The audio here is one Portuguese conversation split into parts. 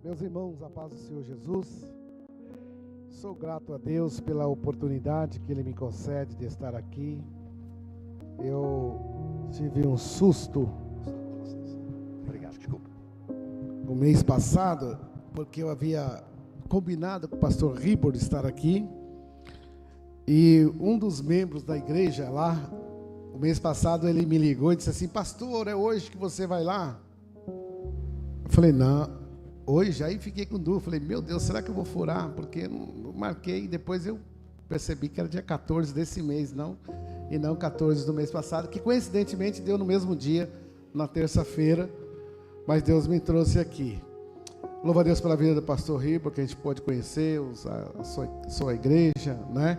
Meus irmãos, a paz do Senhor Jesus, sou grato a Deus pela oportunidade que Ele me concede de estar aqui. Eu tive um susto, obrigado, desculpa, no mês passado, porque eu havia combinado com o pastor Ribor de estar aqui, e um dos membros da igreja lá, o mês passado ele me ligou e disse assim: pastor, é hoje que você vai lá? Eu falei, não. Hoje, aí fiquei com dúvida, falei, meu Deus, será que eu vou furar? Porque eu não marquei, depois eu percebi que era dia 14 desse mês, e não 14 do mês passado, que coincidentemente deu no mesmo dia, na terça-feira, mas Deus me trouxe aqui. Louvo a Deus pela vida do pastor Riba, que a gente pode conhecer, a sua igreja, né?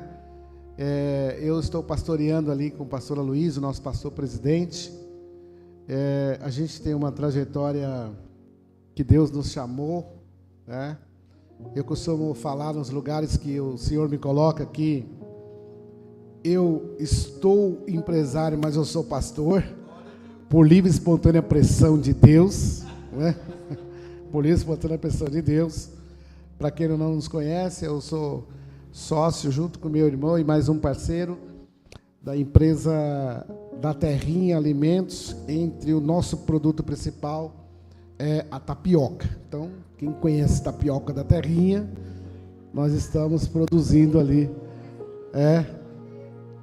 Eu estou pastoreando ali com o pastor Aloysio, o nosso pastor presidente. A gente tem uma trajetória que Deus nos chamou, né? Eu costumo falar nos lugares que o Senhor me coloca aqui, eu estou empresário, mas eu sou pastor, por livre e espontânea pressão de Deus, né? Por livre e espontânea pressão de Deus. Para quem não nos conhece, eu sou sócio junto com meu irmão e mais um parceiro da empresa da Terrinha Alimentos, entre o nosso produto principal é a tapioca. Então, quem conhece tapioca da Terrinha, nós estamos produzindo ali.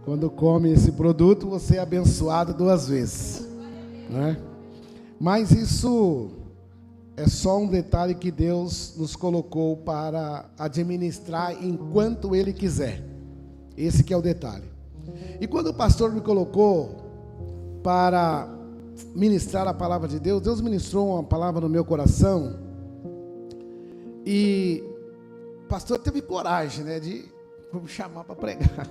Quando come esse produto, você é abençoado 2 vezes, né? Mas isso é só um detalhe que Deus nos colocou para administrar enquanto Ele quiser. Esse que é o detalhe. E quando o pastor me colocou para ministrar a palavra de Deus, Deus ministrou uma palavra no meu coração, e o pastor teve coragem, né, de me chamar para pregar.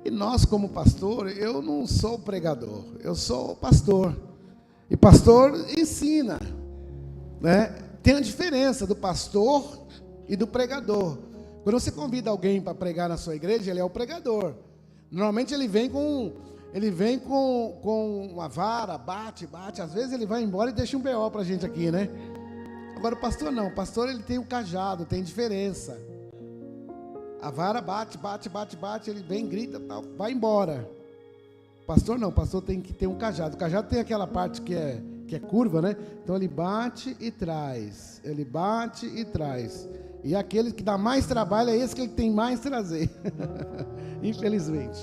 E nós, como pastor, eu não sou pregador, eu sou pastor, e pastor ensina, né? Tem a diferença do pastor e do pregador. Quando você convida alguém para pregar na sua igreja, ele é o pregador. Normalmente ele vem com uma vara, bate, às vezes ele vai embora e deixa um BO para a gente aqui, né? Agora o pastor não, o pastor ele tem o cajado, tem diferença. A vara bate, ele vem, grita, tal, vai embora. Pastor não, pastor tem que ter um cajado. O cajado tem aquela parte que é curva, né? Então ele bate e traz, E aquele que dá mais trabalho é esse que ele tem mais trazer, infelizmente.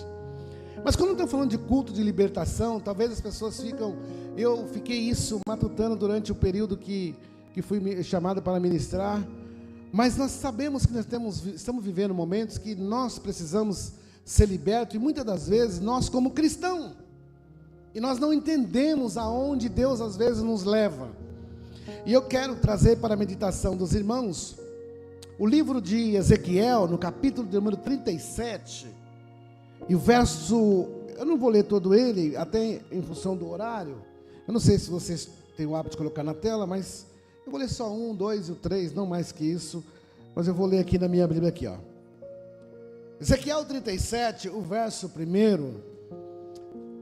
Mas quando estamos falando de culto de libertação, talvez as pessoas eu fiquei isso matutando durante o período que fui chamado para ministrar, mas nós sabemos que estamos vivendo momentos que nós precisamos ser libertos, e muitas das vezes nós como cristãos, e nós não entendemos aonde Deus às vezes nos leva. E eu quero trazer para a meditação dos irmãos o livro de Ezequiel, no capítulo de número 37, e o verso, eu não vou ler todo ele, até em função do horário. Eu não sei se vocês têm o hábito de colocar na tela, mas eu vou ler só 1, 2 e o 3, não mais que isso. Mas eu vou ler aqui na minha Bíblia aqui, ó. Ezequiel 37, o verso 1,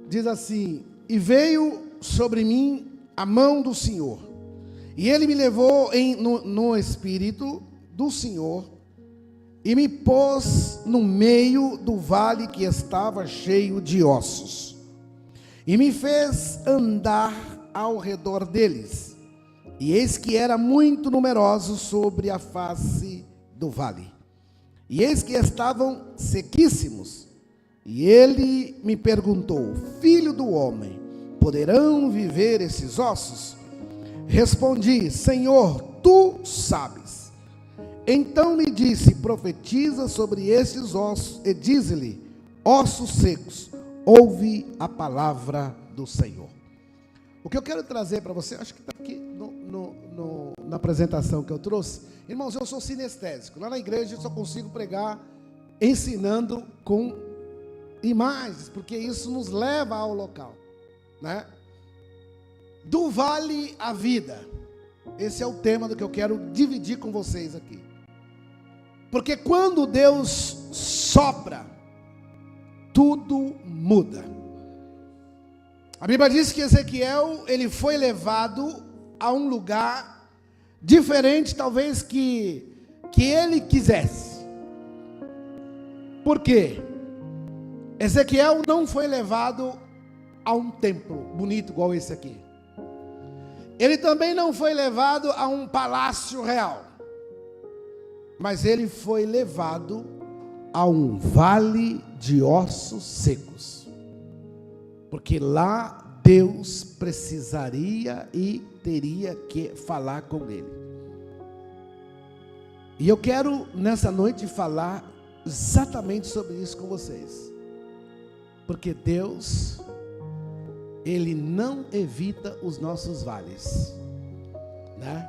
diz assim: e veio sobre mim a mão do Senhor, e Ele me levou no Espírito do Senhor, e me pôs no meio do vale que estava cheio de ossos, e me fez andar ao redor deles, e eis que era muito numeroso sobre a face do vale, e eis que estavam sequíssimos. E ele me perguntou: filho do homem, poderão viver esses ossos? Respondi: Senhor, tu sabes. Então me disse: profetiza sobre esses ossos e dize-lhe: ossos secos, ouve a palavra do Senhor. O que eu quero trazer para você, acho que está aqui na apresentação que eu trouxe. Irmãos, eu sou sinestésico. Lá na igreja eu só consigo pregar ensinando com imagens, porque isso nos leva ao local, né? Do vale à vida. Esse é o tema do que eu quero dividir com vocês aqui. Porque quando Deus sopra, tudo muda. A Bíblia diz que Ezequiel, ele foi levado a um lugar diferente talvez que ele quisesse. Por quê? Ezequiel não foi levado a um templo bonito igual esse aqui. Ele também não foi levado a um palácio real. Mas ele foi levado a um vale de ossos secos. Porque lá Deus precisaria e teria que falar com ele. E eu quero nessa noite falar exatamente sobre isso com vocês. Porque Deus, Ele não evita os nossos vales, né?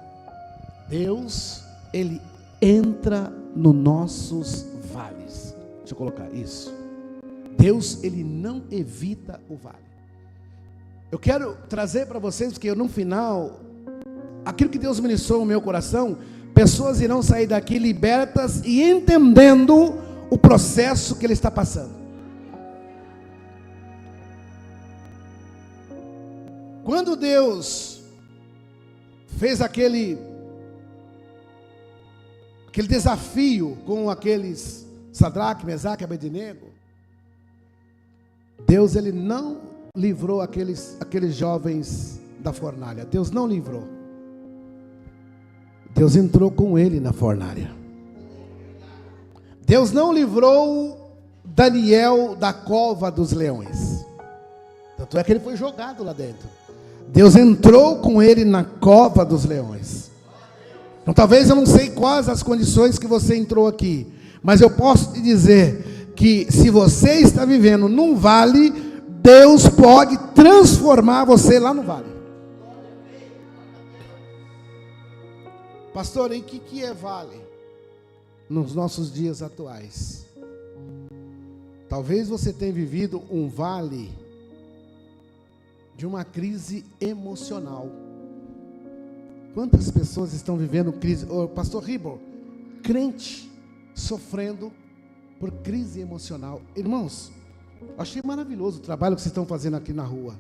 Deus, Ele entra nos nossos vales. Deixa eu colocar isso. Deus, Ele não evita o vale. Eu quero trazer para vocês, porque no final, aquilo que Deus ministrou no meu coração, pessoas irão sair daqui libertas e entendendo o processo que Ele está passando. Quando Deus fez aquele desafio com aqueles Sadraque, Mesaque e Abednego, Deus, Ele não livrou aqueles jovens da fornalha. Deus não livrou. Deus entrou com ele na fornalha. Deus não livrou Daniel da cova dos leões. Tanto é que ele foi jogado lá dentro. Deus entrou com ele na cova dos leões. Então talvez eu não sei quais as condições que você entrou aqui, mas eu posso te dizer que se você está vivendo num vale, Deus pode transformar você lá no vale. Pastor, e o que é vale nos nossos dias atuais? Talvez você tenha vivido um vale de uma crise emocional. Quantas pessoas estão vivendo crise? Pastor Ribor, crente sofrendo por crise emocional. Irmãos, achei maravilhoso o trabalho que vocês estão fazendo aqui na rua.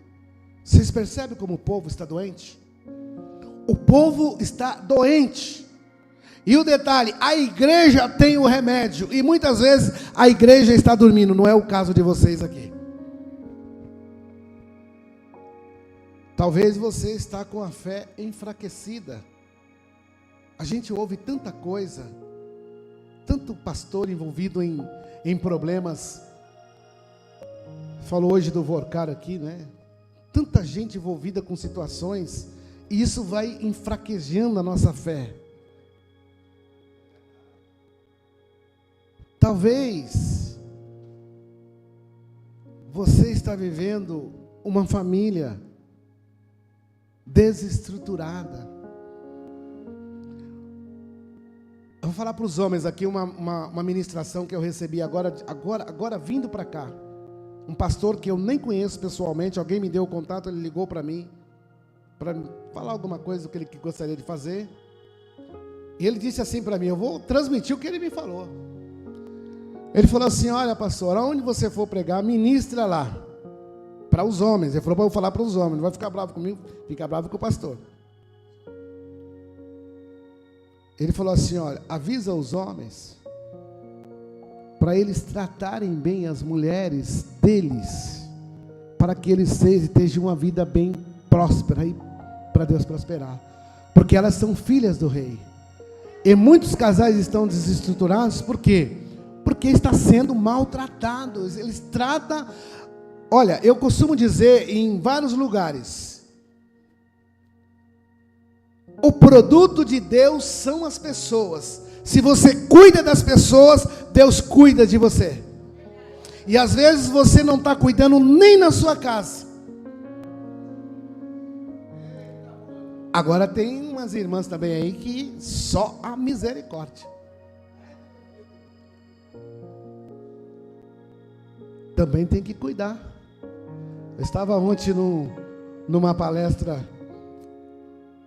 Vocês percebem como o povo está doente? O povo está doente. E o detalhe, a igreja tem o remédio. E muitas vezes a igreja está dormindo. Não é o caso de vocês aqui. Talvez você está com a fé enfraquecida. A gente ouve tanta coisa. Tanto pastor envolvido em problemas. Falou hoje do Vorcar aqui, né? Tanta gente envolvida com situações. E isso vai enfraquecendo a nossa fé. Talvez você está vivendo uma família desestruturada. Eu vou falar para os homens aqui uma ministração que eu recebi agora vindo para cá. Um pastor que eu nem conheço pessoalmente, alguém me deu o contato, ele ligou para mim, para falar alguma coisa que ele gostaria de fazer. E ele disse assim para mim, eu vou transmitir o que ele me falou. Ele falou assim, olha pastor, aonde você for pregar, ministra lá, para os homens. Ele falou para eu falar para os homens, não vai ficar bravo comigo, fica bravo com o pastor. Ele falou assim, olha, avisa os homens, para eles tratarem bem as mulheres deles, para que eles tenham uma vida bem próspera e para Deus prosperar, porque elas são filhas do rei. E muitos casais estão desestruturados, por quê? Porque está sendo maltratados. Eles tratam, olha, eu costumo dizer em vários lugares, o produto de Deus são as pessoas. Se você cuida das pessoas, Deus cuida de você. E às vezes você não está cuidando nem na sua casa. Agora tem umas irmãs também aí que só a misericórdia. Também tem que cuidar. Eu estava ontem numa palestra,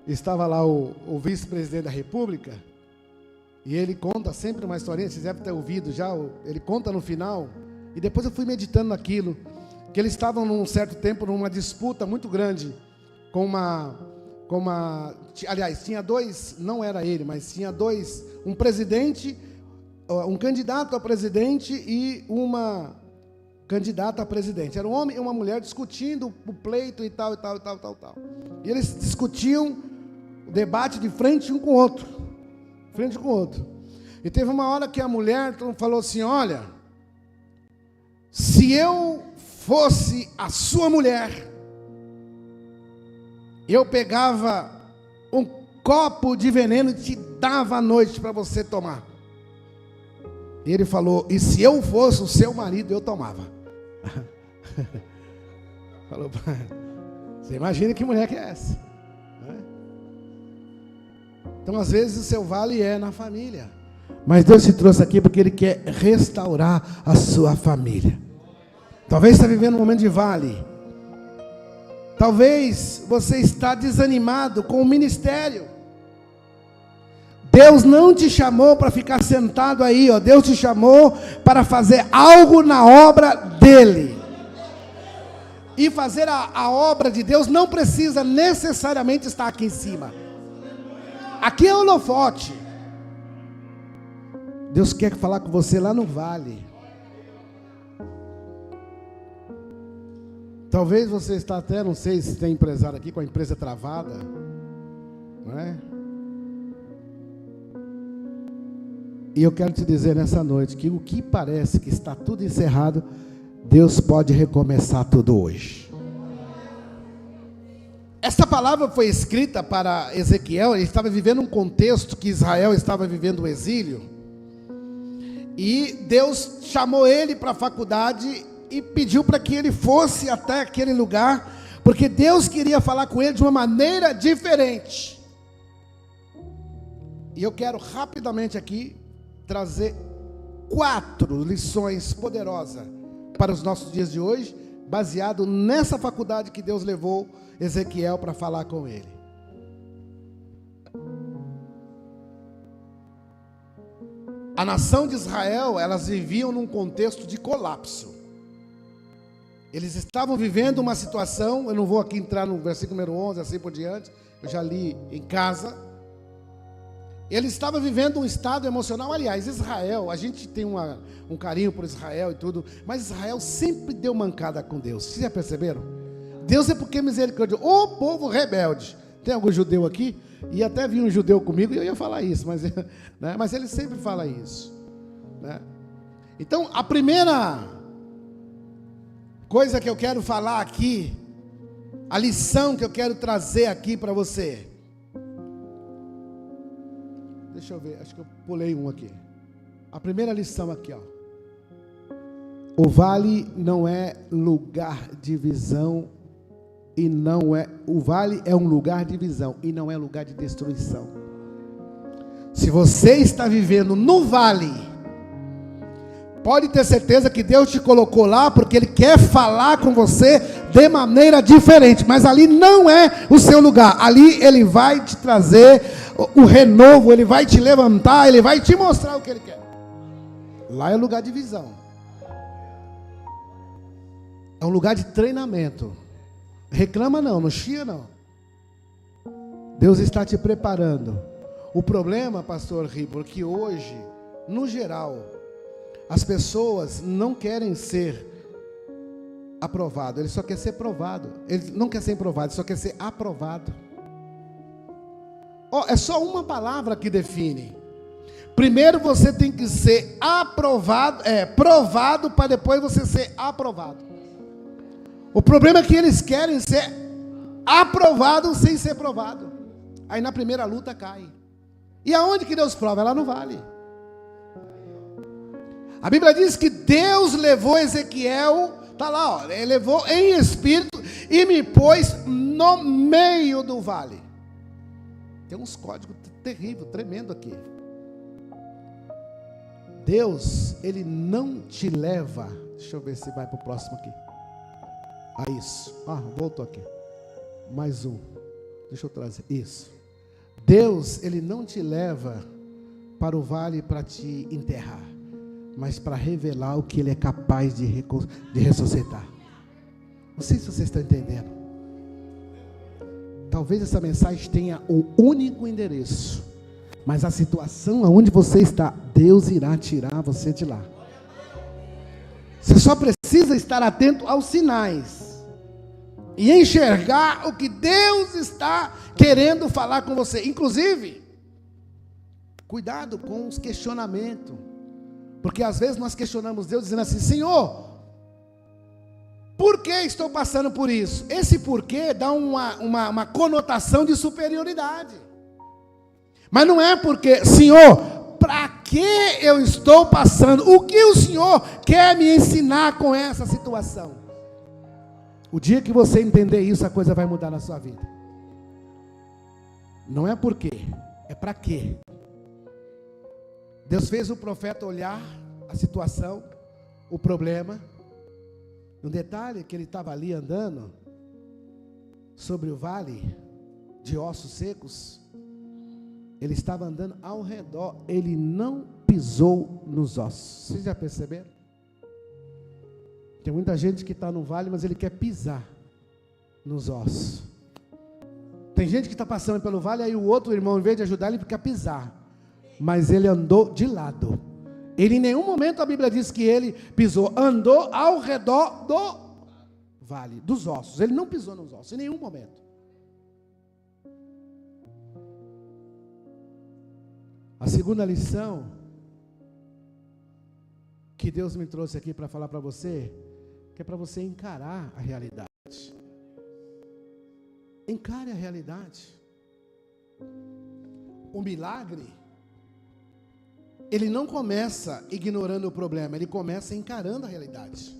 estava lá o vice-presidente da República, e ele conta sempre uma historinha, vocês devem ter ouvido já, ele conta no final, e depois eu fui meditando naquilo, que eles estavam num certo tempo numa disputa muito grande com aliás, tinha dois, não era ele, mas tinha dois, um presidente, um candidato a presidente e uma candidata a presidente. Era um homem e uma mulher discutindo o pleito e tal. E eles discutiam o debate de frente um com o outro. E teve uma hora que a mulher falou assim: olha, se eu fosse a sua mulher, eu pegava um copo de veneno e te dava à noite para você tomar. E ele falou: e se eu fosse o seu marido, eu tomava. Falou: você imagina que mulher que é essa, né? Então às vezes o seu vale é na família, mas Deus te trouxe aqui porque Ele quer restaurar a sua família. Talvez você está vivendo um momento de vale. Talvez você está desanimado com o ministério. Deus não te chamou para ficar sentado aí, ó. Deus te chamou para fazer algo na obra dEle. E fazer a obra de Deus não precisa necessariamente estar aqui em cima. Aqui é o holofote. Deus quer falar com você lá no vale. Talvez você está até, não sei se tem empresário aqui com a empresa travada, não é? E eu quero te dizer nessa noite que o que parece que está tudo encerrado, Deus pode recomeçar tudo hoje. Esta palavra foi escrita para Ezequiel. Ele estava vivendo um contexto que Israel estava vivendo o exílio. E Deus chamou ele para a faculdade e pediu para que ele fosse até aquele lugar, porque Deus queria falar com ele de uma maneira diferente. E eu quero rapidamente aqui trazer 4 lições poderosas para os nossos dias de hoje, baseado nessa faculdade que Deus levou Ezequiel para falar com ele. A nação de Israel, elas viviam num contexto de colapso. Eles estavam vivendo uma situação, eu não vou aqui entrar no versículo número 11, assim por diante, eu já li em casa. Ele estava vivendo um estado emocional. Aliás, Israel, a gente tem um carinho por Israel e tudo, mas Israel sempre deu mancada com Deus. Vocês já perceberam? Deus é porque misericórdia. O povo rebelde. Tem algum judeu aqui? E até vi um judeu comigo e eu ia falar isso, mas, né, mas ele sempre fala isso, né? Então, a primeira coisa que eu quero falar aqui, a lição que eu quero trazer aqui para você. Deixa eu ver, acho que eu pulei um aqui. A primeira lição aqui, ó. O vale não é lugar de visão e não é. O vale é um lugar de visão e não é lugar de destruição. Se você está vivendo no vale, pode ter certeza que Deus te colocou lá porque Ele quer falar com você de maneira diferente. Mas ali não é o seu lugar. Ali Ele vai te trazer o renovo, Ele vai te levantar, Ele vai te mostrar o que Ele quer. Lá é lugar de visão. É um lugar de treinamento. Reclama não chia não. Deus está te preparando. O problema, pastor Ribor, que hoje, no geral, as pessoas não querem ser aprovado, ele só quer ser provado. Ele não quer ser aprovado, ele só quer ser aprovado. É só uma palavra que define. Primeiro você tem que ser aprovado, provado para depois você ser aprovado. O problema é que eles querem ser aprovados sem ser provado. Aí na primeira luta cai. E aonde que Deus prova? Ela não vale. A Bíblia diz que Deus levou Ezequiel, está lá, ó, ele levou em espírito e me pôs no meio do vale. Tem uns códigos terríveis, tremendo aqui. Deus, Ele não te leva. Deixa eu ver se vai para o próximo aqui. Isso. Voltou aqui. Mais um. Deixa eu trazer. Isso. Deus, Ele não te leva para o vale para te enterrar, mas para revelar o que Ele é capaz de ressuscitar. Não sei se vocês estão entendendo. talvez essa mensagem tenha o único endereço, mas a situação aonde você está, Deus irá tirar você de lá. Você só precisa estar atento aos sinais e enxergar o que Deus está querendo falar com você. Inclusive, cuidado com os questionamentos, porque às vezes nós questionamos Deus dizendo assim: Senhor, por que estou passando por isso? Esse porquê dá uma conotação de superioridade. Mas não é porque, Senhor, para que eu estou passando? O que o Senhor quer me ensinar com essa situação? O dia que você entender isso, a coisa vai mudar na sua vida. Não é por quê, é para quê. Deus fez o profeta olhar a situação, o problema. Um detalhe que ele estava ali andando sobre o vale de ossos secos. Ele estava andando ao redor, ele não pisou nos ossos. Vocês já perceberam? Tem muita gente que está no vale, mas ele quer pisar nos ossos. Tem gente que está passando pelo vale, aí o outro irmão, em vez de ajudar, ele fica a pisar. Mas ele andou de lado. Ele em nenhum momento a Bíblia diz que ele pisou, andou ao redor do vale, dos ossos. Ele não pisou nos ossos, em nenhum momento. A segunda lição que Deus me trouxe aqui para falar para você, que é para você encarar a realidade. Encare a realidade. O milagre, ele não começa ignorando o problema, ele começa encarando a realidade.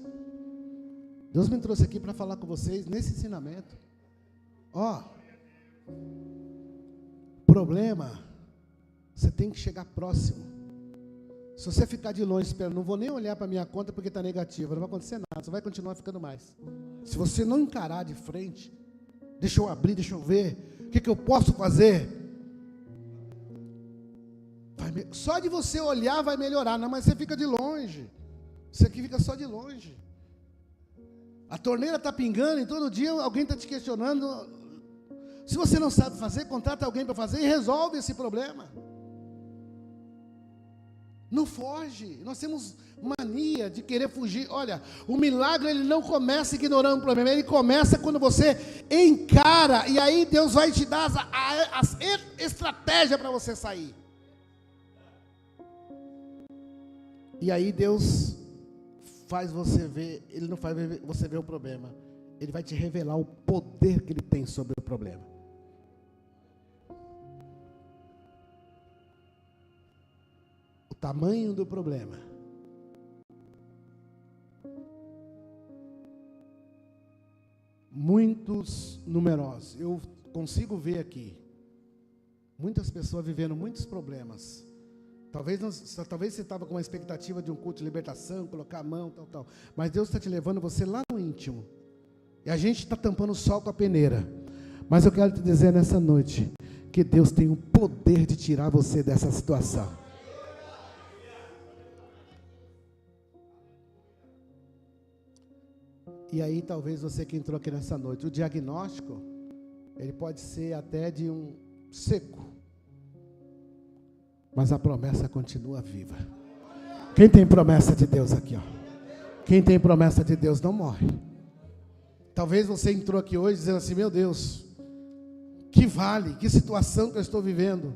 Deus me trouxe aqui para falar com vocês nesse ensinamento. Problema, você tem que chegar próximo. Se você ficar de longe esperando, não vou nem olhar para a minha conta porque está negativa, não vai acontecer nada, você vai continuar ficando mais. Se você não encarar de frente, deixa eu abrir, deixa eu ver, o que eu posso fazer? Só de você olhar vai melhorar. Não, mas você fica de longe. Você aqui fica só de longe. A torneira está pingando e todo dia alguém está te questionando. Se você não sabe fazer, contrata alguém para fazer e resolve esse problema. Não foge. Nós temos mania de querer fugir. Olha, o milagre ele não começa ignorando o problema. Ele começa quando você encara. E aí Deus vai te dar as estratégias para você sair. E aí Deus faz você ver, ele não faz você ver o problema, ele vai te revelar o poder que ele tem sobre o problema. O tamanho do problema. Muitos numerosos, eu consigo ver aqui, muitas pessoas vivendo muitos problemas. Talvez você estava com uma expectativa de um culto de libertação, colocar a mão, tal. Mas Deus está te levando você lá no íntimo. E a gente está tampando o sol com a peneira. Mas eu quero te dizer nessa noite, que Deus tem o poder de tirar você dessa situação. E aí talvez você que entrou aqui nessa noite, o diagnóstico, ele pode ser até de um seco. Mas a promessa continua viva. Quem tem promessa de Deus aqui, Quem tem promessa de Deus não morre. Talvez você entrou aqui hoje dizendo assim: meu Deus, que vale, que situação que eu estou vivendo,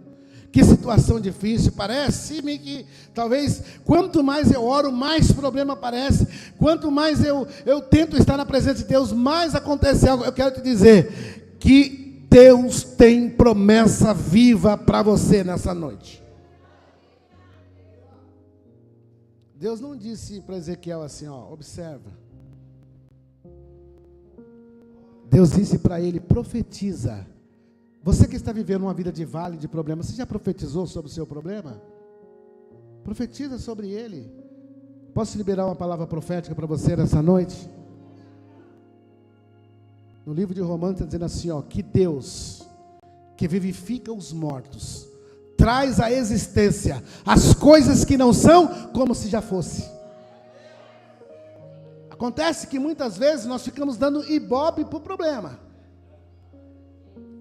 que situação difícil. Parece-me que talvez quanto mais eu oro, mais problema aparece. Quanto mais eu tento estar na presença de Deus, mais acontece algo. Eu quero te dizer que Deus tem promessa viva para você nessa noite. Deus não disse para Ezequiel assim, observa. Deus disse para ele: profetiza. Você que está vivendo uma vida de vale, de problema, você já profetizou sobre o seu problema? Profetiza sobre ele. Posso liberar uma palavra profética para você nessa noite? No livro de Romanos está dizendo assim, que Deus, que vivifica os mortos, traz à existência as coisas que não são como se já fosse. Acontece que muitas vezes nós ficamos dando ibope para o problema.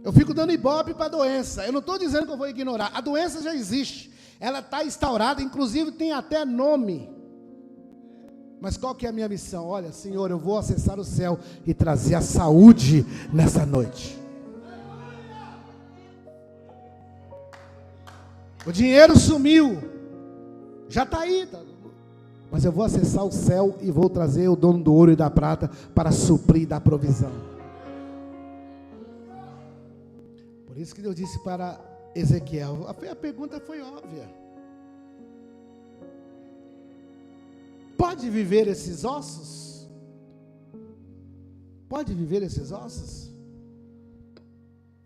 Eu fico dando ibope para a doença. Eu não estou dizendo que eu vou ignorar. A doença já existe. Ela está instaurada, inclusive tem até nome. Mas qual que é a minha missão? Olha, Senhor, eu vou acessar o céu e trazer a saúde nessa noite. O dinheiro sumiu. Já está aí. Mas eu vou acessar o céu e vou trazer o dono do ouro e da prata para suprir da provisão. Por isso que Deus disse para Ezequiel, a pergunta foi óbvia. Pode viver esses ossos? Pode viver esses ossos?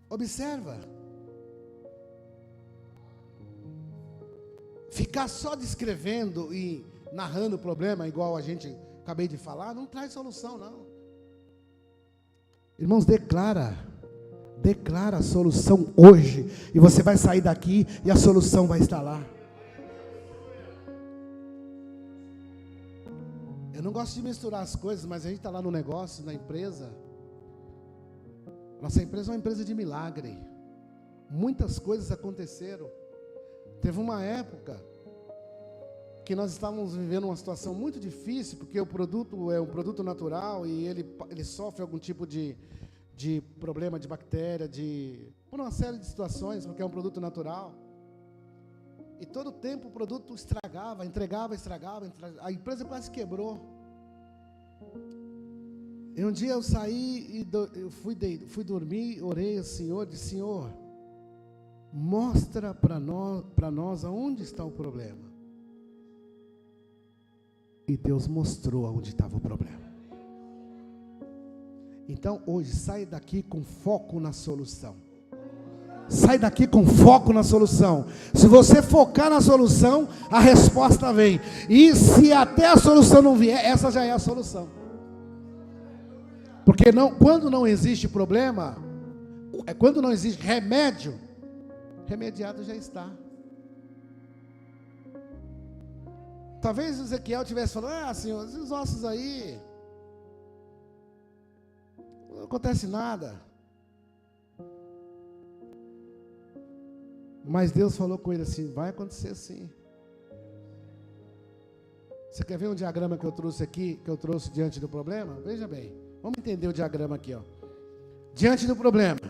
Observa. Ficar só descrevendo e narrando o problema, igual a gente acabei de falar, não traz solução, não. Irmãos, declara a solução hoje, e você vai sair daqui e a solução vai estar lá. Eu não gosto de misturar as coisas, mas a gente está lá no negócio, na empresa. Nossa empresa é uma empresa de milagre. Muitas coisas aconteceram. Teve uma época que nós estávamos vivendo uma situação muito difícil, porque o produto é um produto natural e ele sofre algum tipo de problema de bactéria, por uma série de situações, porque é um produto natural. E todo o tempo o produto estragava, estragava, a empresa quase quebrou. E um dia eu saí e eu fui dormir, orei ao Senhor, disse: Senhor, mostra para nós aonde está o problema. E Deus mostrou aonde estava o problema. Então hoje sai daqui com foco na solução. Sai daqui com foco na solução. Se você focar na solução, a resposta vem. E se até a solução não vier, essa já é a solução. Porque quando não existe problema, quando não existe remédio, remediado já está. Talvez Ezequiel tivesse falado: Senhor, esses ossos aí, não acontece nada. Mas Deus falou com ele assim: vai acontecer sim. Você quer ver um diagrama que eu trouxe aqui, que eu trouxe diante do problema? Veja bem, vamos entender o diagrama aqui, ó. Diante do problema.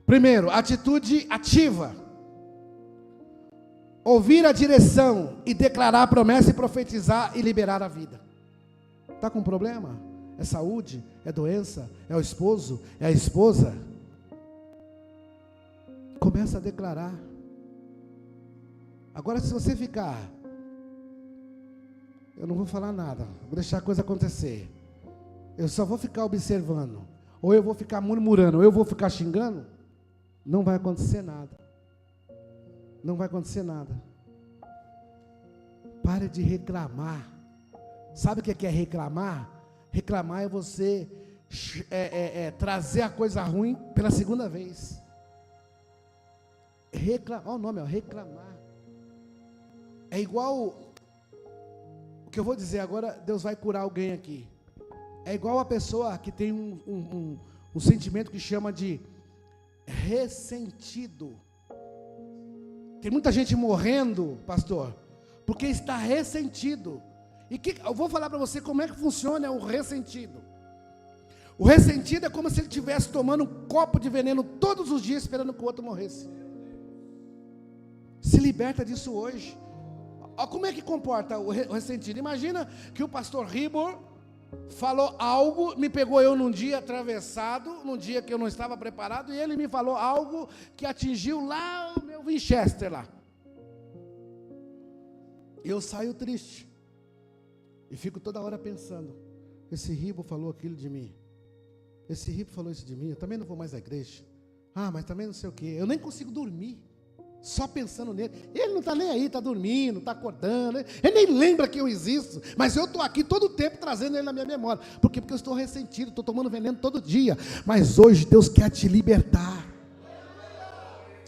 Primeiro, atitude ativa. Ouvir a direção e declarar a promessa e profetizar e liberar a vida. Está com problema? É saúde? É doença? É o esposo? É a esposa? Começa a declarar. Agora, se você ficar, eu não vou falar nada, vou deixar a coisa acontecer, eu só vou ficar observando, ou eu vou ficar murmurando, ou eu vou ficar xingando, não vai acontecer nada. Não vai acontecer nada. Pare de reclamar. Sabe o que é reclamar? Reclamar é você trazer a coisa ruim pela segunda vez. Olha o nome, reclamar. É igual, o que eu vou dizer agora, Deus vai curar alguém aqui. É igual a pessoa que tem um sentimento que chama de ressentido. Tem muita gente morrendo, pastor, porque está ressentido. Eu vou falar para você como é que funciona o ressentido. O ressentido é como se ele estivesse tomando um copo de veneno todos os dias, esperando que o outro morresse. Se liberta disso hoje. Como é que comporta o ressentido? Imagina que o pastor Ribor falou algo, me pegou eu num dia atravessado, num dia que eu não estava preparado, e ele me falou algo que atingiu lá o meu Winchester lá. Eu saio triste e fico toda hora pensando: esse Ribo falou aquilo de mim, esse Ribo falou isso de mim, eu também não vou mais à igreja, mas também não sei o que, eu nem consigo dormir, só pensando nele. Ele não está nem aí, está dormindo, está acordando, ele nem lembra que eu existo, mas eu estou aqui todo o tempo trazendo ele na minha memória. Por quê? Porque eu estou ressentido, estou tomando veneno todo dia. Mas hoje Deus quer te libertar.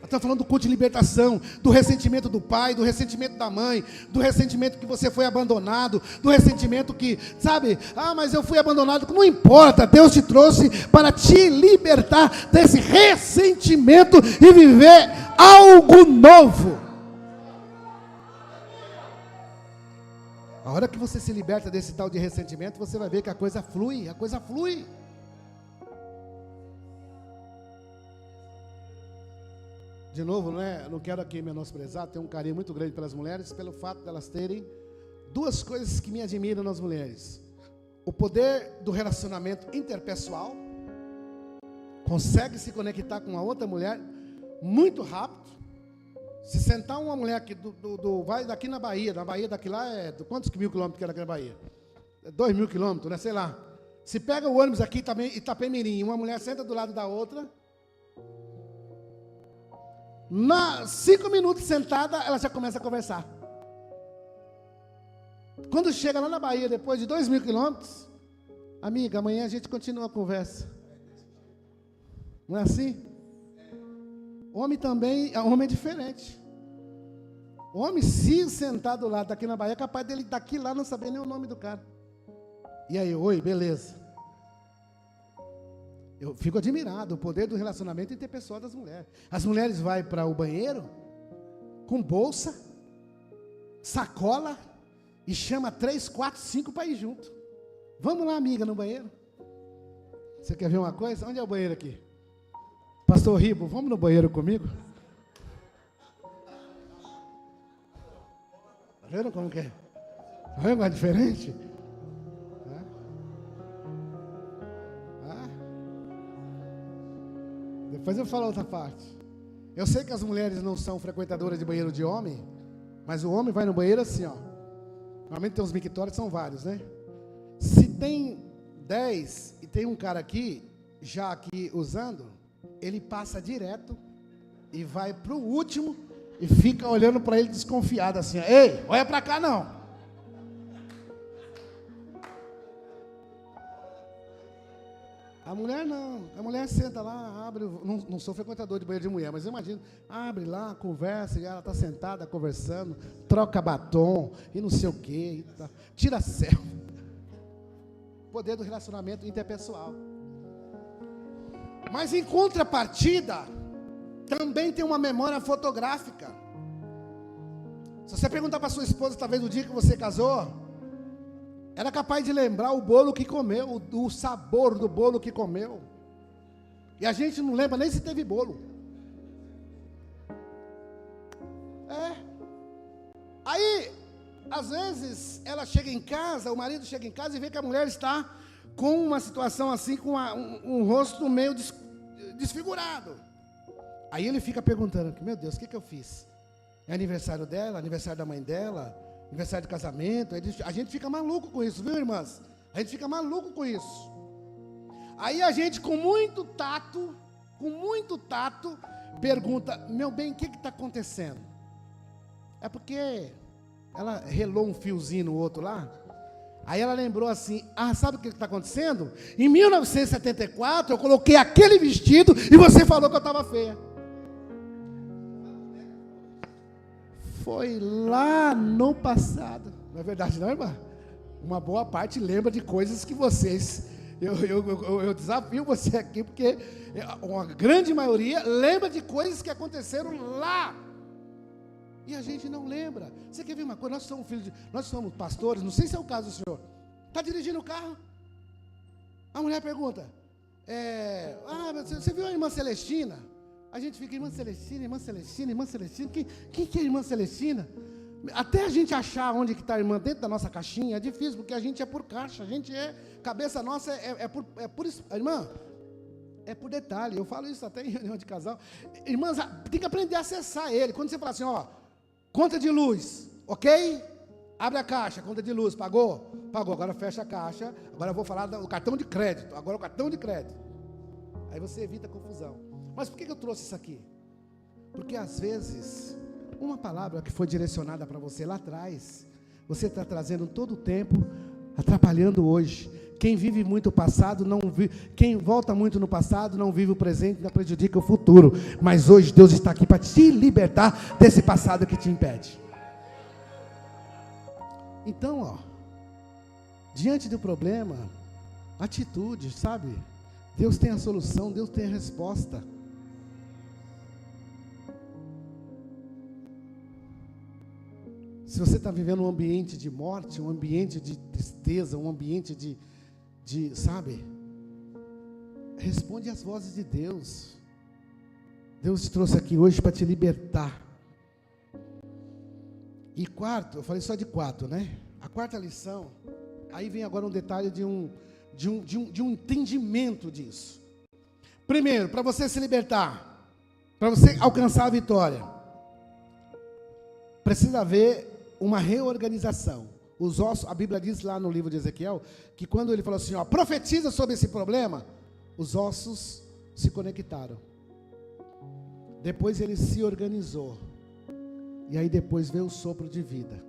Estamos falando do culto de libertação, do ressentimento do pai, do ressentimento da mãe, do ressentimento que você foi abandonado, do ressentimento que, sabe, mas eu fui abandonado. Não importa, Deus te trouxe para te libertar desse ressentimento e viver algo novo. A hora que você se liberta desse tal de ressentimento, você vai ver que a coisa flui, De novo, não quero aqui menosprezar, tenho um carinho muito grande pelas mulheres, pelo fato de elas terem duas coisas que me admiram nas mulheres. O poder do relacionamento interpessoal, consegue se conectar com a outra mulher muito rápido. Se sentar uma mulher aqui, vai daqui na Bahia daqui lá quantos mil quilômetros que é daqui na Bahia? 2.000 quilômetros, né? Sei lá. Se pega o ônibus aqui também, Itapemirim, uma mulher senta do lado da outra, 5 minutos sentada, ela já começa a conversar. Quando chega lá na Bahia, depois de 2.000 quilômetros, amiga, amanhã a gente continua a conversa. Não é assim? Homem é diferente. Homem, se sentar do lado daqui na Bahia, é capaz dele daqui lá não saber nem o nome do cara. E aí, oi, beleza. Eu fico admirado, o poder do relacionamento interpessoal das mulheres. As mulheres vão para o banheiro com bolsa, sacola e chama 3, 4, 5 para ir junto. Vamos lá, amiga, no banheiro. Você quer ver uma coisa? Onde é o banheiro aqui? Pastor Ribo, vamos no banheiro comigo? Tá vendo como que é? Tá vendo como é diferente? Depois eu falo outra parte. Eu sei que as mulheres não são frequentadoras de banheiro de homem, mas o homem vai no banheiro assim, ó. Normalmente tem uns mictórios, são vários, né? Se tem 10 e tem um cara aqui, já aqui usando, ele passa direto e vai pro último e fica olhando para ele desconfiado assim, ei, olha para cá não. A mulher não, a mulher senta lá, abre, não sou frequentador de banheiro de mulher, mas eu imagino, abre lá, conversa, e ela está sentada conversando, troca batom e não sei o quê, tá, tira selfie. Poder do relacionamento interpessoal. Mas em contrapartida, também tem uma memória fotográfica. Se você perguntar para sua esposa, talvez no dia que você casou, era capaz de lembrar o bolo que comeu, o sabor do bolo que comeu. E a gente não lembra nem se teve bolo. Aí, às vezes, ela chega em casa, o marido chega em casa e vê que a mulher está com uma situação assim, com um rosto meio desfigurado. Aí ele fica perguntando, meu Deus, o que eu fiz? É aniversário dela, aniversário da mãe dela, aniversário de casamento? A gente fica maluco com isso, viu, irmãs? A gente fica maluco com isso. Aí a gente, com muito tato, pergunta, meu bem, o que está acontecendo? É porque ela relou um fiozinho no outro lá. Aí ela lembrou assim, sabe o que está acontecendo? Em 1974 eu coloquei aquele vestido e você falou que eu estava feia. Foi lá no passado. Não é verdade não, irmã? Uma boa parte lembra de coisas que vocês... Eu desafio você aqui, porque uma grande maioria lembra de coisas que aconteceram lá. E a gente não lembra. Você quer ver uma coisa? Nós somos pastores, não sei se é o caso do senhor. Está dirigindo o carro. A mulher pergunta, você viu a irmã Celestina? A gente fica, irmã Celestina. Quem que é a irmã Celestina? Até a gente achar onde que está a irmã dentro da nossa caixinha, é difícil, porque a gente é por caixa, cabeça nossa é por irmã, é por detalhe. Eu falo isso até em reunião de casal. Irmãs, tem que aprender a acessar ele. Quando você fala assim, conta de luz, ok? Abre a caixa, conta de luz, pagou? Pagou, agora fecha a caixa, agora eu vou falar do cartão de crédito, agora o cartão de crédito. Aí você evita a confusão. Mas por que eu trouxe isso aqui? Porque às vezes, uma palavra que foi direcionada para você lá atrás, você está trazendo todo o tempo, atrapalhando hoje. Quem vive muito o passado, quem volta muito no passado, não vive o presente, não prejudica o futuro. Mas hoje Deus está aqui para te libertar desse passado que te impede. Então, ó, diante do problema, atitude, sabe? Deus tem a solução, Deus tem a resposta. Se você está vivendo um ambiente de morte, um ambiente de tristeza, um ambiente sabe? Responde às vozes de Deus. Deus te trouxe aqui hoje para te libertar. E quarto, eu falei só de 4, né? A quarta lição, aí vem agora um detalhe de um entendimento disso. Primeiro, para você se libertar, para você alcançar a vitória, precisa haver uma reorganização. Os ossos, a Bíblia diz lá no livro de Ezequiel, que quando ele falou assim, ó, profetiza sobre esse problema, os ossos se conectaram. Depois ele se organizou. E aí depois veio o sopro de vida.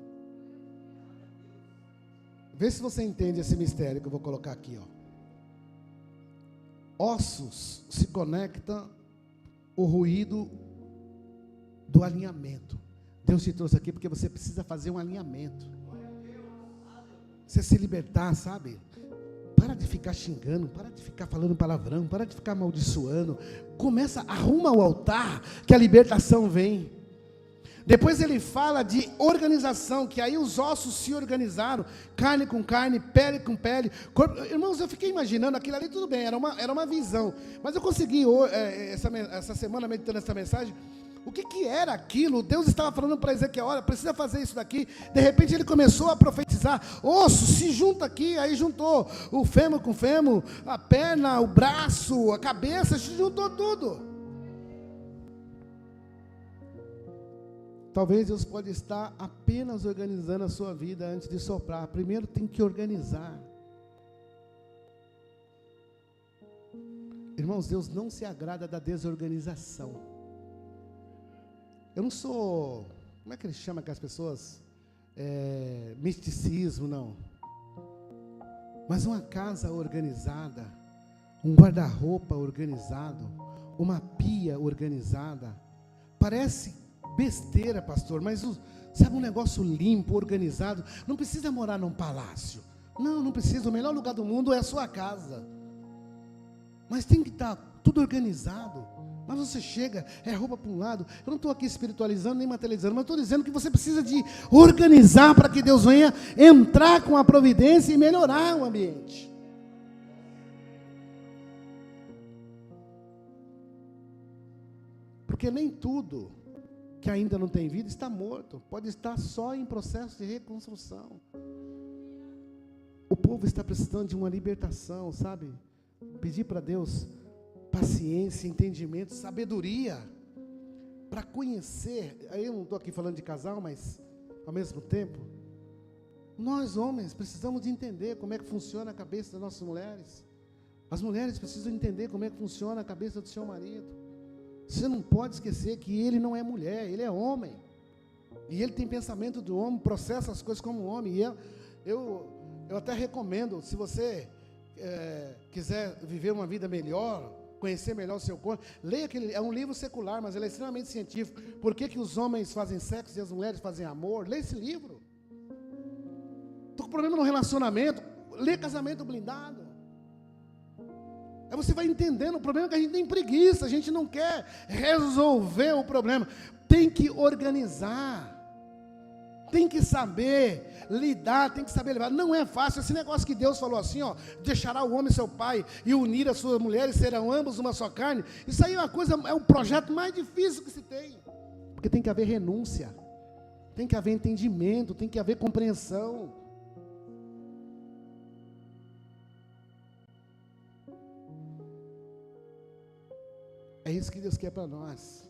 Vê se você entende esse mistério que eu vou colocar aqui, ó. Ossos se conectam o ruído do alinhamento. Deus te trouxe aqui porque você precisa fazer um alinhamento. Você se libertar, sabe? Para de ficar xingando, para de ficar falando palavrão, para de ficar amaldiçoando. Arruma o altar que a libertação vem. Depois ele fala de organização, que aí os ossos se organizaram, carne com carne, pele com pele, corpo. Irmãos, eu fiquei imaginando aquilo ali, tudo bem, era uma visão, mas eu consegui, essa semana, meditando essa mensagem, o que era aquilo? Deus estava falando para Ezequiel, olha, precisa fazer isso daqui. De repente ele começou a profetizar, osso, se junta aqui, aí juntou o fêmur com fêmur, a perna, o braço, a cabeça, se juntou tudo. Talvez Deus pode estar apenas organizando a sua vida antes de soprar. Primeiro tem que organizar. Irmãos, Deus não se agrada da desorganização. Eu não sou, como é que ele chama aquelas pessoas? Misticismo, não. Mas uma casa organizada, um guarda-roupa organizado, uma pia organizada, parece besteira, pastor, mas sabe, um negócio limpo, organizado. Não precisa morar num palácio. Não precisa. O melhor lugar do mundo é a sua casa. Mas tem que estar tudo organizado. Mas você chega, roupa para um lado. Eu não estou aqui espiritualizando nem materializando, mas estou dizendo que você precisa de organizar para que Deus venha entrar com a providência e melhorar o ambiente. Porque nem tudo que ainda não tem vida está morto, pode estar só em processo de reconstrução. O povo está precisando de uma libertação, sabe? Pedir para Deus paciência, entendimento, sabedoria, para conhecer. Aí eu não estou aqui falando de casal, mas ao mesmo tempo, nós homens precisamos de entender como é que funciona a cabeça das nossas mulheres. As mulheres precisam entender como é que funciona a cabeça do seu marido. Você não pode esquecer que ele não é mulher, ele é homem. E ele tem pensamento do homem, processa as coisas como homem. E eu até recomendo, se você quiser viver uma vida melhor, conhecer melhor o seu corpo, leia aquele, é um livro secular, mas ele é extremamente científico. Por que os homens fazem sexo e as mulheres fazem amor? Leia esse livro. Estou com problema no relacionamento, lê Casamento Blindado. Aí você vai entendendo. O problema é que a gente tem preguiça, a gente não quer resolver o problema. Tem que organizar, tem que saber lidar, tem que saber levar. Não é fácil, esse negócio que Deus falou assim, ó, deixará o homem seu pai e unir a sua mulher e serão ambos uma só carne. Isso aí é uma coisa, é o projeto mais difícil que se tem, porque tem que haver renúncia, tem que haver entendimento, tem que haver compreensão. É isso que Deus quer para nós.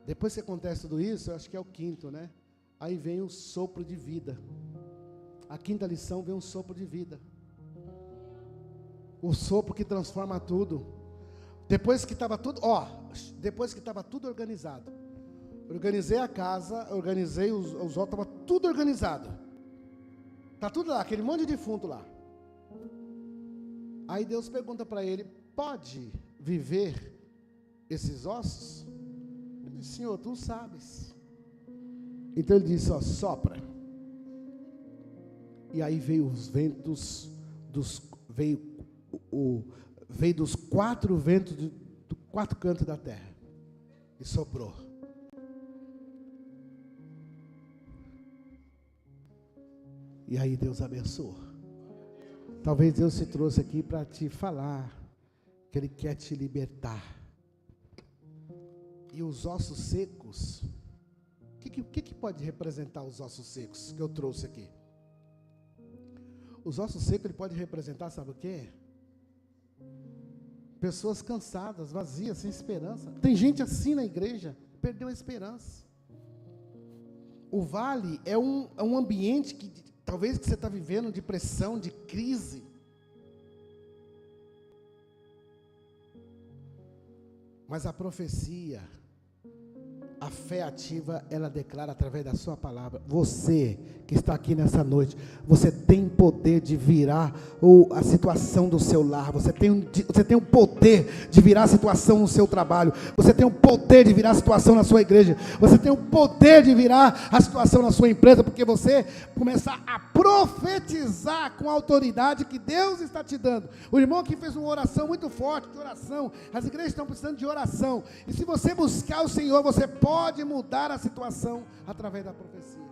Depois que acontece tudo isso, eu acho que é o quinto, né? Aí vem o sopro de vida. A quinta lição vem um sopro de vida. O sopro que transforma tudo. Depois que estava tudo, organizado. Organizei a casa, organizei os outros, estava tudo organizado. Está tudo lá, aquele monte de defunto lá. Aí Deus pergunta para ele: pode viver esses ossos? Ele disse: Senhor, tu sabes. Então ele disse: ó, sopra. E aí veio os ventos, veio dos 4 ventos do 4 cantos da terra. E soprou. E aí Deus abençoou. Talvez Deus se trouxe aqui para te falar que Ele quer te libertar. E os ossos secos, o que pode representar os ossos secos que eu trouxe aqui? Os ossos secos, ele pode representar, sabe o quê? Pessoas cansadas, vazias, sem esperança. Tem gente assim na igreja, perdeu a esperança. O vale é um ambiente que talvez que você está vivendo de pressão, de crise. Mas a profecia, a fé ativa, ela declara através da sua palavra. Você que está aqui nessa noite, você tem poder de virar a situação do seu lar. Você tem o poder de virar a situação no seu trabalho. Você tem o poder de virar a situação na sua igreja. Você tem o poder de virar a situação na sua empresa, porque você começar a profetizar com a autoridade que Deus está te dando. O irmão aqui fez uma oração muito forte, de oração. As igrejas estão precisando de oração. E se você buscar o Senhor, você pode mudar a situação através da profecia.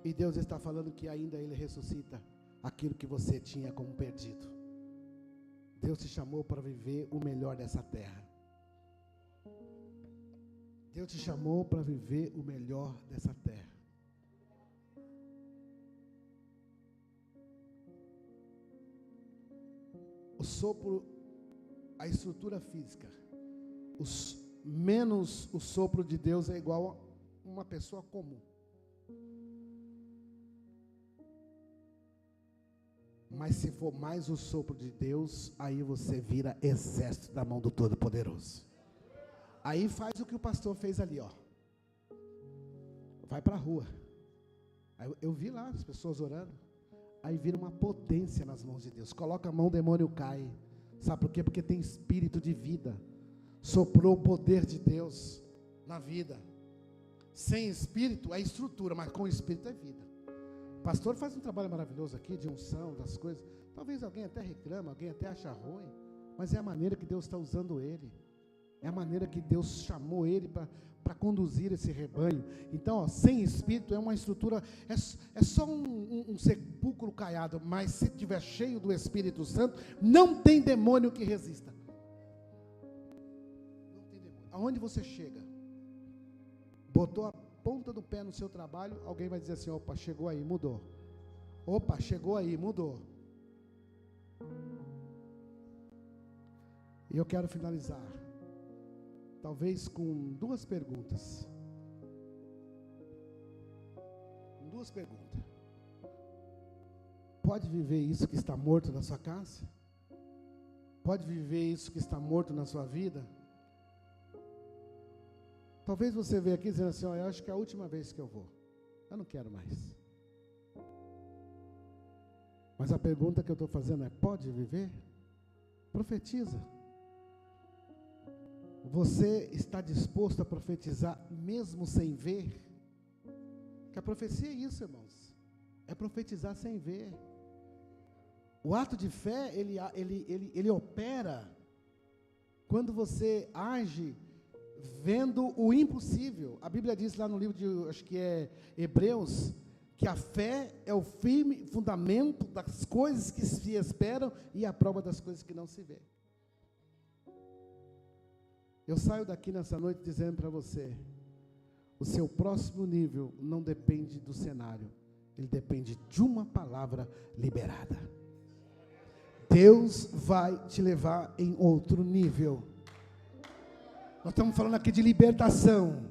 E Deus está falando que ainda Ele ressuscita aquilo que você tinha como perdido. Deus te chamou para viver o melhor dessa terra. Deus te chamou para viver o melhor dessa terra. O sopro, a estrutura física, menos o sopro de Deus é igual a uma pessoa comum. Mas se for mais o sopro de Deus, aí você vira exército da mão do Todo-Poderoso. Aí faz o que o pastor fez ali, ó. Vai para a rua. Aí eu vi lá as pessoas orando. Aí vira uma potência nas mãos de Deus. Coloca a mão, o demônio cai. Sabe por quê? Porque tem espírito de vida. Soprou o poder de Deus na vida. Sem espírito é estrutura, mas com espírito é vida. O pastor faz um trabalho maravilhoso aqui, de unção, das coisas. Talvez alguém até reclama, alguém até acha ruim, mas é a maneira que Deus está usando ele. É a maneira que Deus chamou ele para conduzir esse rebanho. Então, ó, sem espírito é uma estrutura, é só um sepulcro caiado, mas se estiver cheio do Espírito Santo, não tem demônio que resista. Não tem demônio. Aonde você chega, botou a ponta do pé no seu trabalho, alguém vai dizer assim: opa, chegou aí, mudou. Opa, chegou aí, mudou. E eu quero finalizar, talvez com 2 perguntas. Pode viver isso que está morto na sua casa? Pode viver isso que está morto na sua vida? Talvez você veja aqui dizendo assim: ó, eu acho que é a última vez que eu vou. Eu não quero mais. Mas a pergunta que eu estou fazendo é: pode viver? Profetiza. Você está disposto a profetizar mesmo sem ver? Que a profecia é isso, irmãos. É profetizar sem ver. O ato de fé, ele opera quando você age vendo o impossível. A Bíblia diz lá no livro de, acho que é Hebreus, que a fé é o firme fundamento das coisas que se esperam e a prova das coisas que não se vê. Eu saio daqui nessa noite dizendo para você: o seu próximo nível não depende do cenário, ele depende de uma palavra liberada. Deus vai te levar em outro nível. Nós estamos falando aqui de libertação.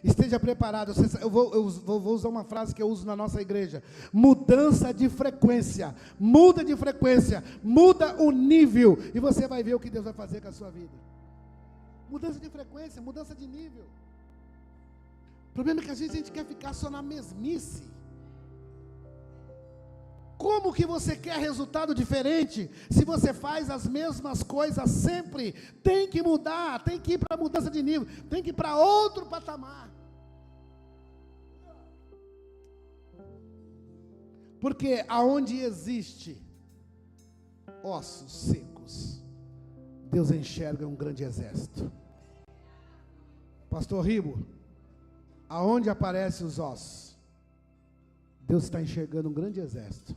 Esteja preparado. Eu vou usar uma frase que eu uso na nossa igreja: mudança de frequência. Muda de frequência, muda o nível, e você vai ver o que Deus vai fazer com a sua vida. Mudança de frequência, mudança de nível. problema é que às vezes a gente quer ficar só na mesmice. Como que você quer resultado diferente se você faz as mesmas coisas sempre? Tem que mudar, tem que ir para mudança de nível, tem que ir para outro patamar. Porque aonde existe ossos secos, Deus enxerga um grande exército. Pastor Ribo, aonde aparecem os ossos, Deus está enxergando um grande exército.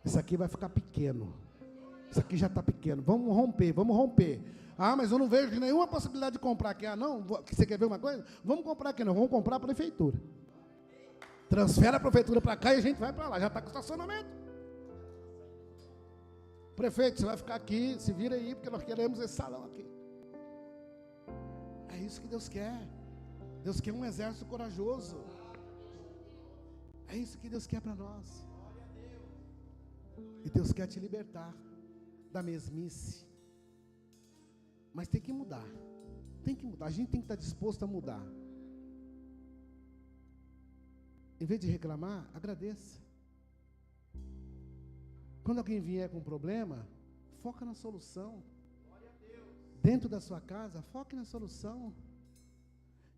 Isso aqui vai ficar pequeno. Isso aqui já está pequeno. Vamos romper. Ah, mas eu não vejo nenhuma possibilidade de comprar aqui. Ah, não? Você quer ver uma coisa? Vamos comprar aqui, não. Vamos comprar a prefeitura. Transfere a prefeitura para cá e a gente vai para lá. Já está com estacionamento. Prefeito, você vai ficar aqui, se vira aí, porque nós queremos esse salão aqui. É isso que Deus quer. Deus quer um exército corajoso. É isso que Deus quer para nós. E Deus quer te libertar da mesmice. Mas tem que mudar. Tem que mudar. A gente tem que estar disposto a mudar. Em vez de reclamar, agradeça. Quando alguém vier com um problema, foca na solução. Dentro da sua casa, foque na solução.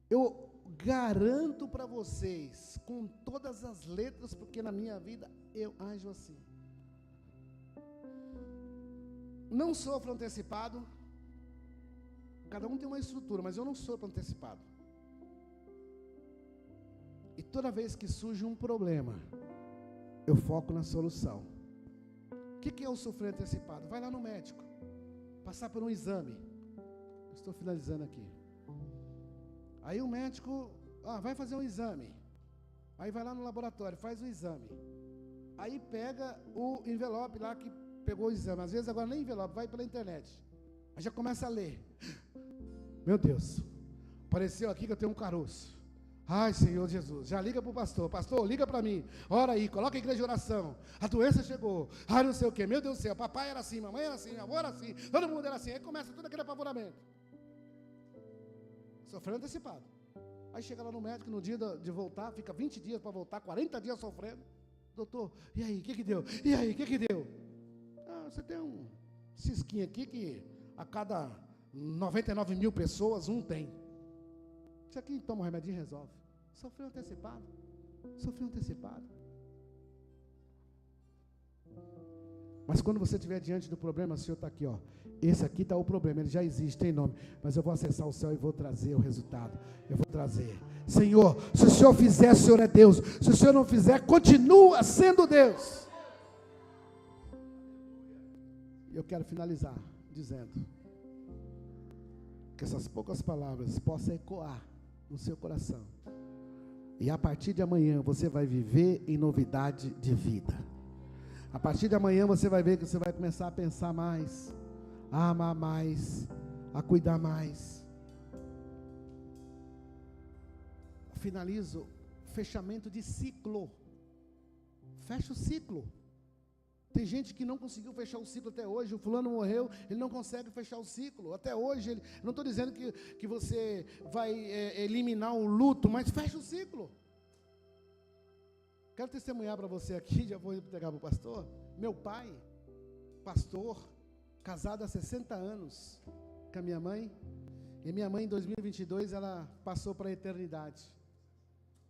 Eu garanto para vocês, com todas as letras, porque na minha vida eu ajo assim. Não sofro antecipado. Cada um tem uma estrutura, mas eu não sofro antecipado. E toda vez que surge um problema, eu foco na solução. O que é o sofrer antecipado? Vai lá no médico, passar por um exame. Estou finalizando aqui. Aí o médico, vai fazer um exame. Aí vai lá no laboratório, faz o exame. Aí pega o envelope lá que pegou o exame. Às vezes agora nem envelope, vai pela internet. Aí já começa a ler. Meu Deus, apareceu aqui que eu tenho um caroço. Ai, Senhor Jesus, já liga para o pastor. Pastor, liga para mim. Ora aí, coloca a igreja de oração. A doença chegou. Ai, não sei o quê. Meu Deus do céu, papai era assim, mamãe era assim, meu avô era assim, todo mundo era assim. Aí começa tudo aquele apavoramento. Sofrendo antecipado. Aí chega lá no médico, no dia de voltar, fica 20 dias para voltar, 40 dias sofrendo. Doutor, e aí, o que deu? E aí, o que deu? Você tem um cisquinho aqui que a cada 99 mil pessoas, um tem. Isso aqui toma um remedinho e resolve. Sofreu antecipado. Mas quando você estiver diante do problema, o Senhor está aqui, esse aqui está o problema, ele já existe, tem nome, mas eu vou acessar o céu e vou trazer o resultado. Eu vou trazer. Senhor, se o Senhor fizer, o Senhor é Deus. Se o Senhor não fizer, continua sendo Deus. Eu quero finalizar dizendo que essas poucas palavras possam ecoar no seu coração. E a partir de amanhã você vai viver em novidade de vida. A partir de amanhã você vai ver que você vai começar a pensar mais, a amar mais, a cuidar mais. Finalizo, fechamento de ciclo. Fecha o ciclo. Tem gente que não conseguiu fechar o ciclo até hoje. O fulano morreu, ele não consegue fechar o ciclo. Até hoje, não estou dizendo que você vai eliminar o luto, mas fecha o ciclo. Quero testemunhar para você aqui, já vou entregar para o pastor. Meu pai, pastor, casado há 60 anos com a minha mãe. E minha mãe, em 2022, ela passou para a eternidade.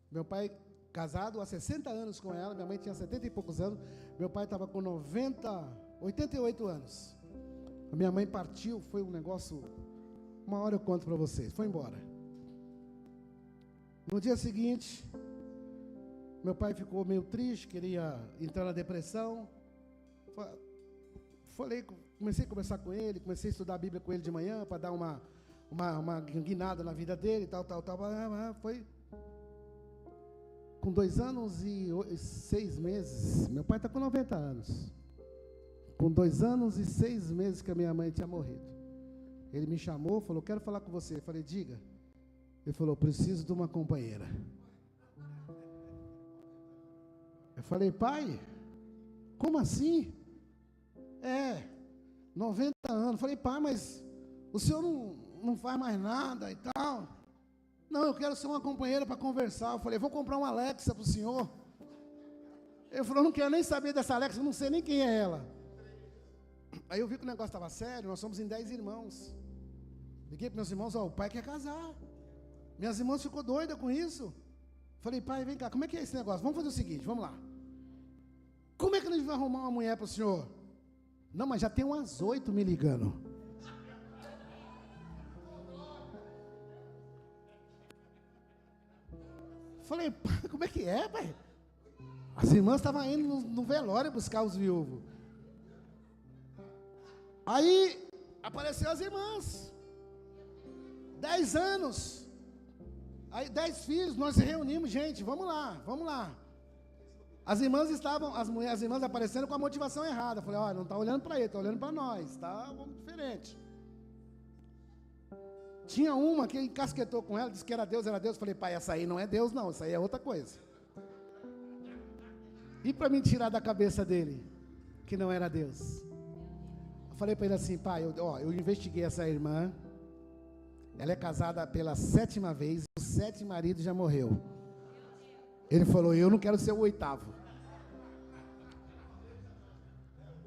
Meu pai, casado há 60 anos com ela, minha mãe tinha 70 e poucos anos, meu pai estava com 88 anos. A minha mãe partiu, foi um negócio, uma hora eu conto para vocês, foi embora. No dia seguinte, meu pai ficou meio triste, queria entrar na depressão. Comecei a conversar com ele, comecei a estudar a Bíblia com ele de manhã, para dar uma guinada na vida dele, tal. Foi com 2 anos e 6 meses, meu pai está com 90 anos, com 2 anos e 6 meses que a minha mãe tinha morrido, ele me chamou, falou, quero falar com você. Eu falei, diga. Ele falou, preciso de uma companheira. Eu falei, pai, como assim? 90 anos. Eu falei, pai, mas o senhor não faz mais nada e tal? Não, eu quero ser uma companheira para conversar. Eu falei, vou comprar uma Alexa para o senhor. Ele falou, não quero nem saber dessa Alexa, eu não sei nem quem é ela. Aí eu vi que o negócio estava sério, nós somos em 10 irmãos. Liguei para meus irmãos, ó, o pai quer casar. Minhas irmãs ficou doida com isso. Falei, pai, vem cá, como é que é esse negócio? Vamos fazer o seguinte, vamos lá. Como é que a gente vai arrumar uma mulher para o senhor? Não, mas já tem umas 8 me ligando. Falei, pai, como é que é, pai? As irmãs estavam indo no velório buscar os viúvos. Aí, apareceu as irmãs. 10 anos. Aí, 10 filhos, nós se reunimos, gente, vamos lá, vamos lá. As irmãs estavam, as irmãs aparecendo com a motivação errada. Falei, olha, não está olhando para ele, está olhando para nós, está diferente. Tinha uma que encasquetou com ela, disse que era Deus. Falei, pai, essa aí não é Deus não, essa aí é outra coisa. E para me tirar da cabeça dele, que não era Deus, eu falei para ele assim, pai, eu investiguei essa irmã, ela é casada pela 7ª vez, o 7º marido já morreu. Ele falou, eu não quero ser o 8º.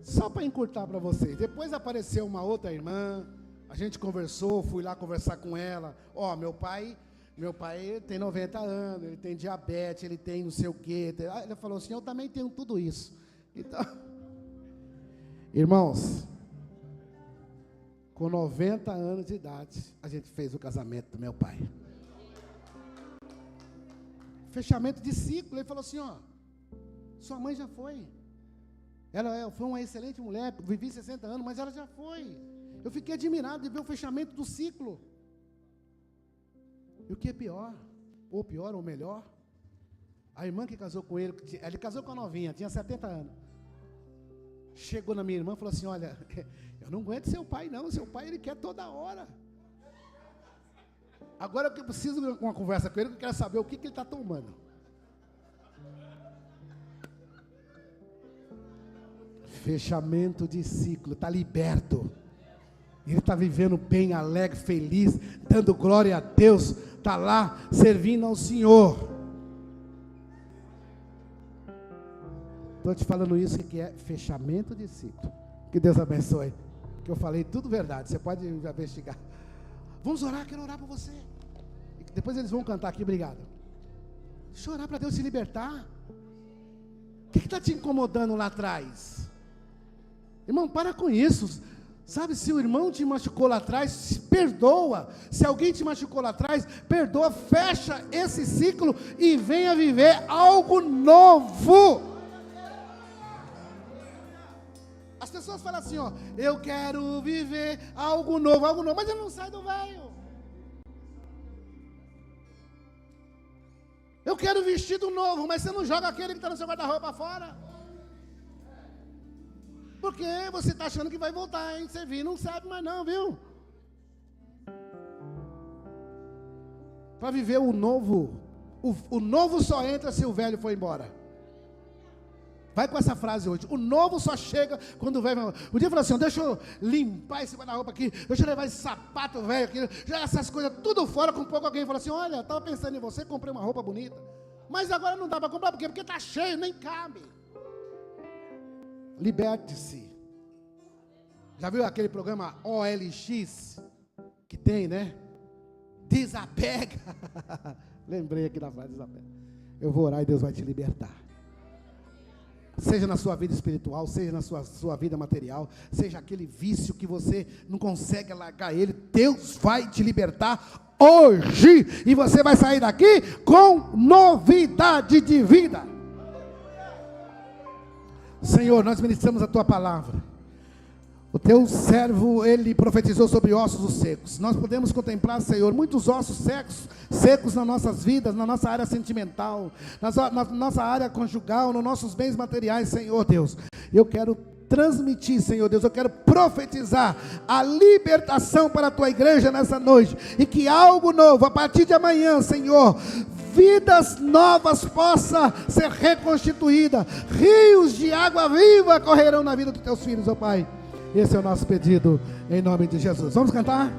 Só para encurtar para vocês, depois apareceu uma outra irmã, a gente conversou, fui lá conversar com ela. Meu pai tem 90 anos, ele tem diabetes, ele tem não sei o quê. Ele falou assim, eu também tenho tudo isso. Então, irmãos, com 90 anos de idade, a gente fez o casamento do meu pai. Fechamento de ciclo. Ele falou assim, sua mãe já foi. Ela foi uma excelente mulher, vivi 60 anos, mas ela já foi. Eu fiquei admirado de ver o fechamento do ciclo. E o que é pior? Ou pior, ou melhor? A irmã que casou com ele casou com a novinha, tinha 70 anos. Chegou na minha irmã e falou assim, olha, eu não aguento seu pai não, seu pai ele quer toda hora. Agora eu preciso de uma conversa com ele, que eu quero saber o que ele está tomando. Fechamento de ciclo, está liberto. Ele está vivendo bem, alegre, feliz, dando glória a Deus, está lá servindo ao Senhor. Estou te falando isso que é fechamento de ciclo. Que Deus abençoe. Que eu falei tudo verdade, você pode investigar. Vamos orar, quero orar por você. E depois eles vão cantar aqui, obrigado. Deixa eu orar para Deus se libertar. O que está te incomodando lá atrás? Irmão, para com isso. Sabe, se o irmão te machucou lá atrás, perdoa. Se alguém te machucou lá atrás, perdoa, fecha esse ciclo e venha viver algo novo. As pessoas falam assim, eu quero viver algo novo, mas eu não saio do velho. Eu quero vestido novo, mas você não joga aquele que está no seu guarda-roupa fora. Porque você está achando que vai voltar a servir, não sabe mais não, viu? Para viver o novo só entra se o velho for embora. Vai com essa frase hoje, o novo só chega quando o velho vai embora. O dia falou assim, deixa eu limpar esse guarda-roupa aqui, deixa eu levar esse sapato velho aqui, já essas coisas tudo fora, com pouco alguém falou assim, olha, estava pensando em você, comprei uma roupa bonita, mas agora não dá para comprar, porque está cheio, nem cabe. Liberte-se. Já viu aquele programa OLX? Que tem, né? Desapega. Lembrei aqui da frase, desapega. Eu vou orar e Deus vai te libertar. Seja na sua vida espiritual, seja na sua vida material, seja aquele vício que você não consegue largar ele, Deus vai te libertar hoje. E você vai sair daqui com novidade de vida. Senhor, nós ministramos a Tua palavra. O Teu servo, ele profetizou sobre ossos secos. Nós podemos contemplar, Senhor, muitos ossos secos nas nossas vidas, na nossa área sentimental, na nossa área conjugal, nos nossos bens materiais, Senhor Deus. Eu quero transmitir, Senhor Deus, eu quero profetizar a libertação para a Tua igreja nessa noite. E que algo novo, a partir de amanhã, Senhor, vidas novas possa ser reconstituída, rios de água viva correrão na vida dos Teus filhos, ó Pai. Esse é o nosso pedido, em nome de Jesus. Vamos cantar?